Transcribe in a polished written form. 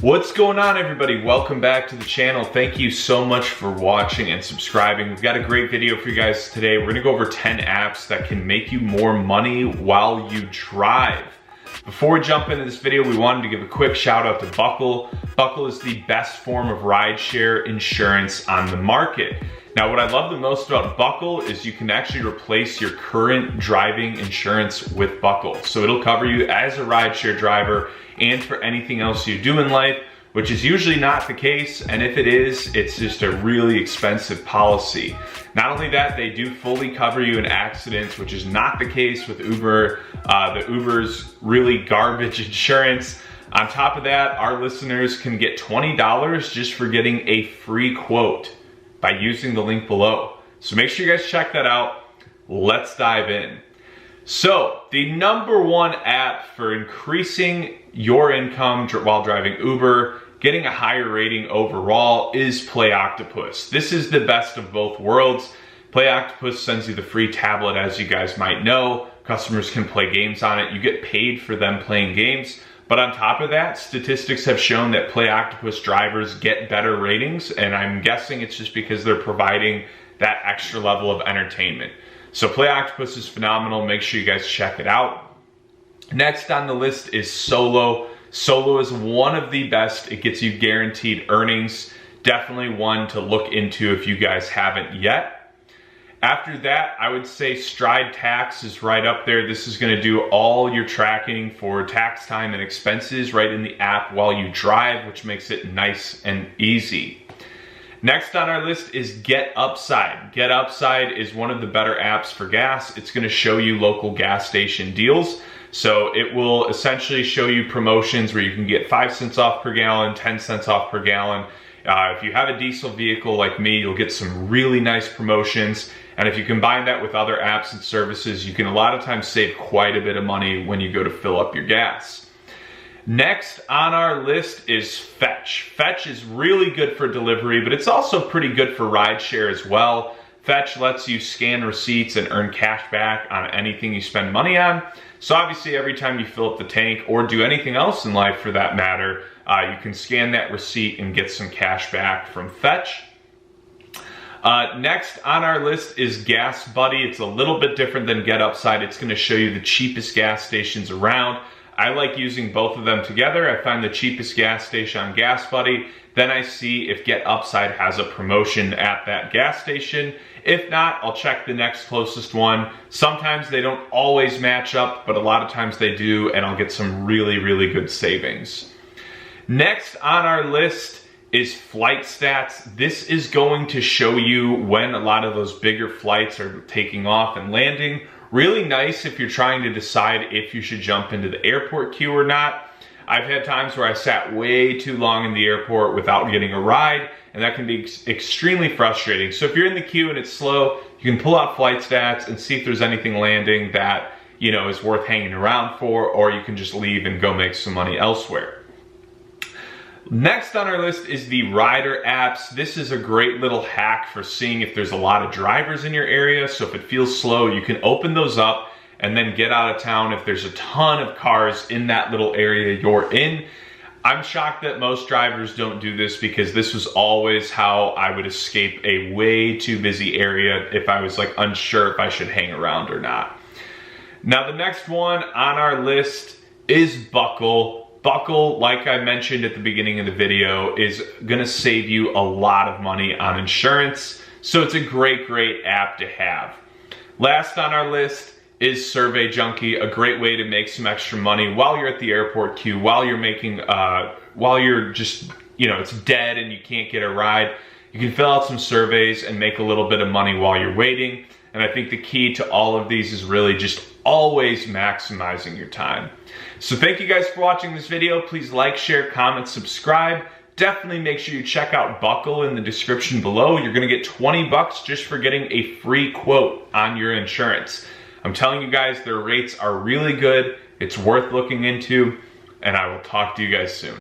What's going on, everybody? Welcome back to the channel. Thank you so much for watching and subscribing. We've got a great video for you guys today. We're gonna go over 10 apps that can make you more money while you drive. Before we jump into this video, we wanted to give a quick shout out to Buckle. Buckle is the best form of rideshare insurance on the market. Now, what I love the most about Buckle is you can actually replace your current driving insurance with Buckle. So it'll cover you as a rideshare driver and for anything else you do in life, which is usually not the case. And if it is, it's just a really expensive policy. Not only that, they do fully cover you in accidents, which is not the case with Uber. The Uber's really garbage insurance. On top of that, our listeners can get $20 just for getting a free quote by using the link below. So make sure you guys check that out. Let's dive in. So the #1 app for increasing your income while driving Uber, getting a higher rating overall, is Play Octopus. This is the best of both worlds. Play Octopus sends you the free tablet, as you guys might know. Customers can play games on it. You get paid for them playing games. But on top of that, statistics have shown that Play Octopus drivers get better ratings, and I'm guessing it's just because they're providing that extra level of entertainment. So Play Octopus is phenomenal. Make sure you guys check it out. Next on the list is Solo. Solo is one of the best. It gets you guaranteed earnings. Definitely one to look into if you guys haven't yet. After that, I would say Stride Tax is right up there. This is gonna do all your tracking for tax time and expenses right in the app while you drive, which makes it nice and easy. Next on our list is Get Upside. Get Upside is one of the better apps for gas. It's gonna show you local gas station deals. So it will essentially show you promotions where you can get 5 cents off per gallon, 10 cents off per gallon. If you have a diesel vehicle like me, you'll get some really nice promotions. And if you combine that with other apps and services, you can a lot of times save quite a bit of money when you go to fill up your gas. Next on our list is Fetch. Fetch is really good for delivery, but it's also pretty good for rideshare as well. Fetch lets you scan receipts and earn cash back on anything you spend money on. So obviously every time you fill up the tank or do anything else in life for that matter, you can scan that receipt and get some cash back from Fetch. Next on our list is GasBuddy. It's a little bit different than Get Upside. It's gonna show you the cheapest gas stations around. I like using both of them together. I find the cheapest gas station on GasBuddy. Then I see if Get Upside has a promotion at that gas station. If not, I'll check the next closest one. Sometimes they don't always match up, but a lot of times they do, and I'll get some really, really good savings. Next on our list is Flight Stats. This is going to show you when a lot of those bigger flights are taking off and landing. Really nice if you're trying to decide if you should jump into the airport queue or not. I've had times where I sat way too long in the airport without getting a ride, and that can be extremely frustrating. So if you're in the queue and it's slow, you can pull out Flight Stats and see if there's anything landing that, you know, is worth hanging around for, or you can just leave and go make some money elsewhere. Next on our list is the Rider apps. This is a great little hack for seeing if there's a lot of drivers in your area. So if it feels slow, you can open those up and then get out of town if there's a ton of cars in that little area you're in. I'm shocked that most drivers don't do this, because this was always how I would escape a way too busy area if I was like unsure if I should hang around or not. Now the next one on our list is Buckle. Buckle, like I mentioned at the beginning of the video, is gonna save you a lot of money on insurance. So it's a great, great app to have. Last on our list is Survey Junkie, a great way to make some extra money while you're at the airport queue, while you're just, you know, it's dead and you can't get a ride. You can fill out some surveys and make a little bit of money while you're waiting. And I think the key to all of these is really just always maximizing your time. So thank you guys for watching this video. Please like, share, comment, subscribe. Definitely make sure you check out Buckle in the description below. You're gonna get 20 bucks just for getting a free quote on your insurance. I'm telling you guys, their rates are really good. It's worth looking into, and I will talk to you guys soon.